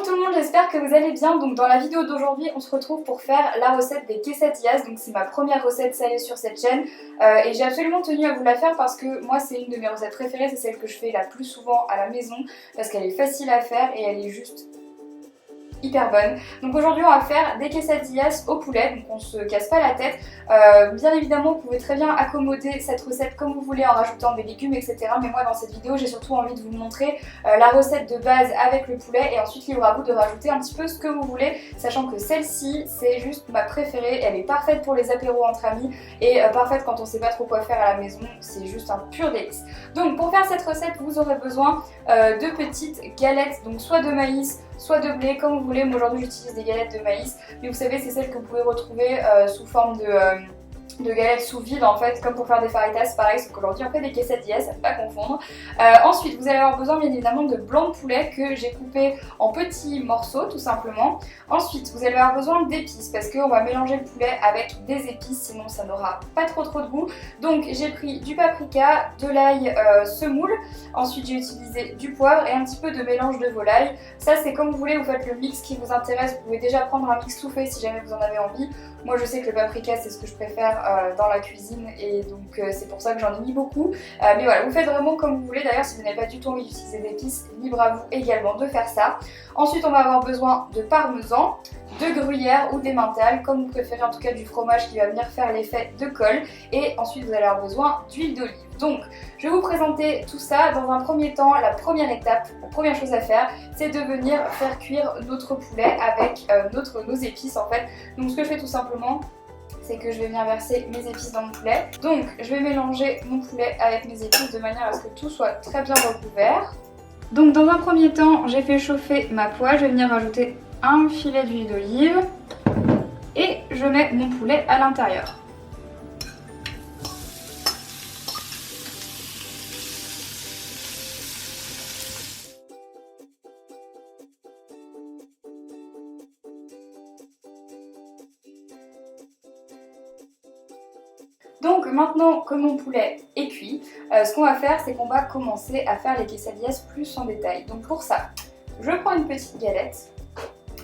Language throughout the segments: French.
tout le monde, j'espère que vous allez bien. Donc dans la vidéo d'aujourd'hui, on se retrouve pour faire la recette des quesadillas. Donc c'est ma première recette salée sur cette chaîne et j'ai absolument tenu à vous la faire parce que moi c'est une de mes recettes préférées, c'est celle que je fais la plus souvent à la maison parce qu'elle est facile à faire et elle est juste hyper bonne. Donc aujourd'hui on va faire des quesadillas au poulet, donc on se casse pas la tête. Bien évidemment vous pouvez très bien accommoder cette recette comme vous voulez en rajoutant des légumes etc. Mais moi dans cette vidéo j'ai surtout envie de vous montrer la recette de base avec le poulet et ensuite libre à vous de rajouter un petit peu ce que vous voulez, sachant que celle-ci c'est juste ma préférée, elle est parfaite pour les apéros entre amis et parfaite quand on sait pas trop quoi faire à la maison, c'est juste un pur délice. Donc pour faire cette recette vous aurez besoin de petites galettes, donc soit de maïs, soit de blé, comme vous voulez. Moi aujourd'hui j'utilise des galettes de maïs, mais vous savez c'est celles que vous pouvez retrouver sous forme de galettes sous vide en fait, comme pour faire des fajitas, pareil, sauf qu'aujourd'hui on fait des quesadillas, à ne pas confondre. Ensuite vous allez avoir besoin bien évidemment de blanc de poulet que j'ai coupé en petits morceaux tout simplement. Ensuite vous allez avoir besoin d'épices parce qu'on va mélanger le poulet avec des épices, sinon ça n'aura pas trop de goût. Donc j'ai pris du paprika, de l'ail semoule, ensuite j'ai utilisé du poivre et un petit peu de mélange de volaille. Ça c'est comme vous voulez, vous faites le mix qui vous intéresse, vous pouvez déjà prendre un mix tout fait si jamais vous en avez envie. Moi je sais que le paprika c'est ce que je préfère dans la cuisine et donc c'est pour ça que j'en ai mis beaucoup. Mais voilà, vous faites vraiment comme vous voulez. D'ailleurs si vous n'avez pas du tout envie d'utiliser d'épices, libre à vous également de faire ça. Ensuite on va avoir besoin de parmesan, de gruyère ou d'emmental, comme vous préférez, en tout cas du fromage qui va venir faire l'effet de colle. Et ensuite vous allez avoir besoin d'huile d'olive. Donc je vais vous présenter tout ça. Dans un premier temps, la première étape, la première chose à faire, c'est de venir faire cuire notre poulet avec nos épices en fait. Donc ce que je fais tout simplement, c'est que je vais venir verser mes épices dans mon poulet. Donc je vais mélanger mon poulet avec mes épices de manière à ce que tout soit très bien recouvert. Donc dans un premier temps, j'ai fait chauffer ma poêle, je vais venir rajouter un filet d'huile d'olive et je mets mon poulet à l'intérieur. Donc maintenant que mon poulet est cuit, ce qu'on va faire c'est qu'on va commencer à faire les quesadillas plus en détail. Donc pour ça, je prends une petite galette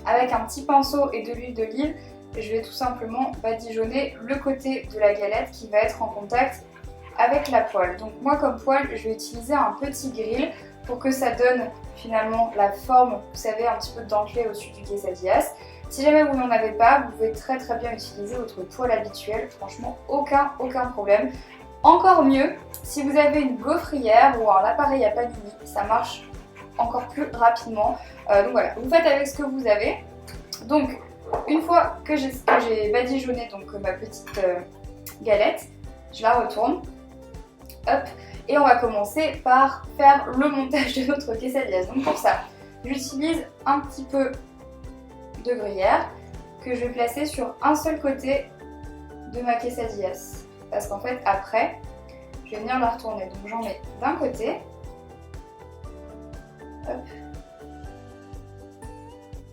avec un petit pinceau et de l'huile d'olive. Je vais tout simplement badigeonner le côté de la galette qui va être en contact avec la poêle. Donc moi comme poêle, je vais utiliser un petit grill pour que ça donne finalement la forme, vous savez, un petit peu dentelée au-dessus du quesadillas. Si jamais vous n'en avez pas, vous pouvez très bien utiliser votre poêle habituel, franchement aucun problème. Encore mieux, si vous avez une gaufrière ou un appareil à panini, ça marche encore plus rapidement. Donc voilà, vous faites avec ce que vous avez. Donc une fois que j'ai badigeonné donc ma petite galette, je la retourne. Hop, et on va commencer par faire le montage de notre quesadillas. Donc pour ça, j'utilise un petit peu de gruyère que je vais placer sur un seul côté de ma quesadillas parce qu'en fait après je vais venir la retourner, donc j'en mets d'un côté. Hop.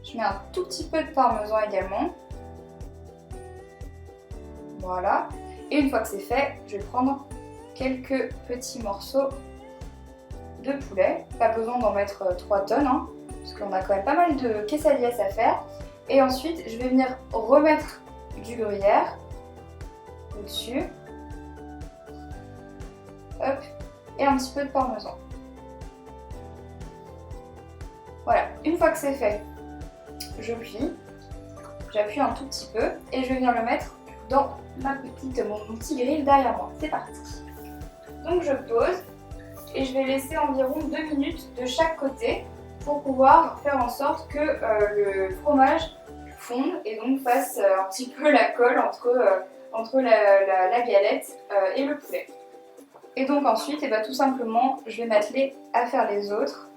Je mets un tout petit peu de parmesan également, voilà, et une fois que c'est fait je vais prendre quelques petits morceaux de poulet, pas besoin d'en mettre 3 tonnes hein, parce qu'on a quand même pas mal de quesadillas à faire. Et ensuite, je vais venir remettre du gruyère au-dessus. Hop. Et un petit peu de parmesan. Voilà. Une fois que c'est fait, je plie. J'appuie un tout petit peu et je vais venir le mettre dans mon petit grill derrière moi. C'est parti. Donc je pose et je vais laisser environ 2 minutes de chaque côté pour pouvoir faire en sorte que le fromage fonde et donc fasse un petit peu la colle entre la galette et le poulet. Et donc ensuite, tout simplement, je vais m'atteler à faire les autres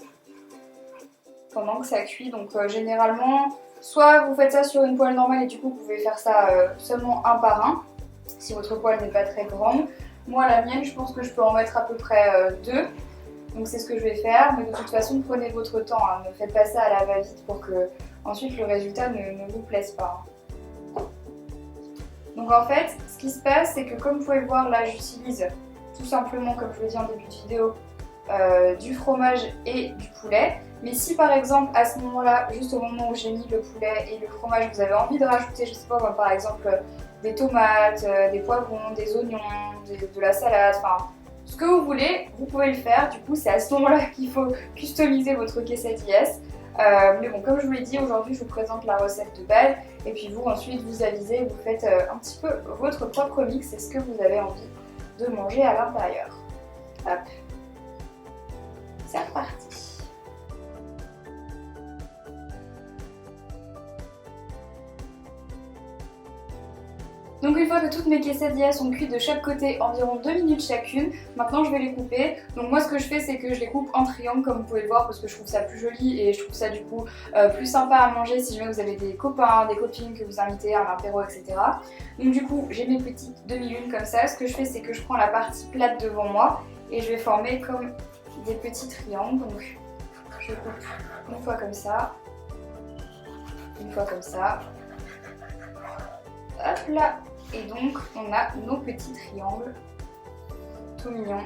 pendant que ça cuit. Donc généralement, soit vous faites ça sur une poêle normale et du coup vous pouvez faire ça seulement un par un, si votre poêle n'est pas très grande. Moi la mienne, je pense que je peux en mettre à peu près 2. Donc c'est ce que je vais faire, mais de toute façon prenez votre temps, hein. Ne faites pas ça à la va-vite pour que ensuite le résultat ne vous plaise pas. Donc en fait, ce qui se passe, c'est que comme vous pouvez le voir là, j'utilise tout simplement, comme je l'ai dit en début de vidéo, du fromage et du poulet. Mais si par exemple à ce moment-là, juste au moment où j'ai mis le poulet et le fromage, vous avez envie de rajouter, je sais pas moi, par exemple des tomates, des poivrons, des oignons, de la salade, enfin ce que vous voulez, vous pouvez le faire. Du coup c'est à ce moment-là qu'il faut customiser votre quesadillas. Mais bon, comme je vous l'ai dit, aujourd'hui je vous présente la recette de base et puis vous ensuite vous avisez, vous faites un petit peu votre propre mix et ce que vous avez envie de manger à l'intérieur. Hop, c'est reparti. Donc une fois que toutes mes quesadillas sont cuites de chaque côté, environ 2 minutes chacune, maintenant je vais les couper. Donc moi ce que je fais c'est que je les coupe en triangle comme vous pouvez le voir parce que je trouve ça plus joli et je trouve ça du coup plus sympa à manger si jamais vous avez des copains, des copines que vous invitez à un apéro, etc. Donc du coup j'ai mes petites demi-lunes comme ça. Ce que je fais c'est que je prends la partie plate devant moi et je vais former comme des petits triangles. Donc je coupe une fois comme ça, une fois comme ça. Hop là. Et donc on a nos petits triangles tout mignons.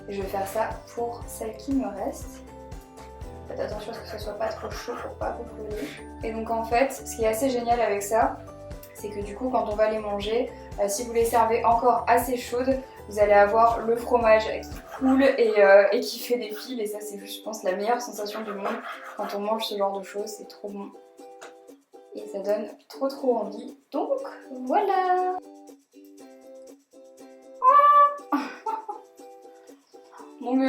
Et je vais faire ça pour celles qui me restent. Faites attention à ce que ce soit pas trop chaud pour pas vous brûler. Et donc en fait, ce qui est assez génial avec ça, c'est que du coup quand on va les manger, si vous les servez encore assez chaudes, vous allez avoir le fromage qui coule et qui fait des fils. Et ça c'est juste, je pense, la meilleure sensation du monde quand on mange ce genre de choses, c'est trop bon. Et ça donne trop envie. Donc voilà. Donc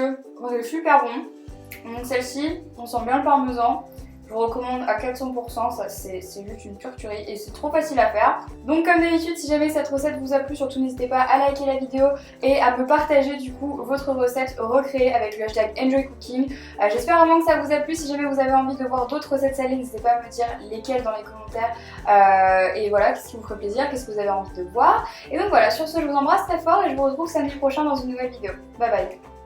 c'est super bon. Donc celle-ci, on sent bien le parmesan. Je vous recommande à 400%, ça c'est juste une pure tuerie et c'est trop facile à faire. Donc comme d'habitude, si jamais cette recette vous a plu, surtout n'hésitez pas à liker la vidéo et à me partager du coup votre recette recréée avec le hashtag EnjoyCooking. J'espère vraiment que ça vous a plu. Si jamais vous avez envie de voir d'autres recettes salées, n'hésitez pas à me dire lesquelles dans les commentaires. Et voilà, qu'est-ce qui vous ferait plaisir, qu'est-ce que vous avez envie de voir. Et donc voilà, sur ce je vous embrasse très fort et je vous retrouve samedi prochain dans une nouvelle vidéo. Bye bye.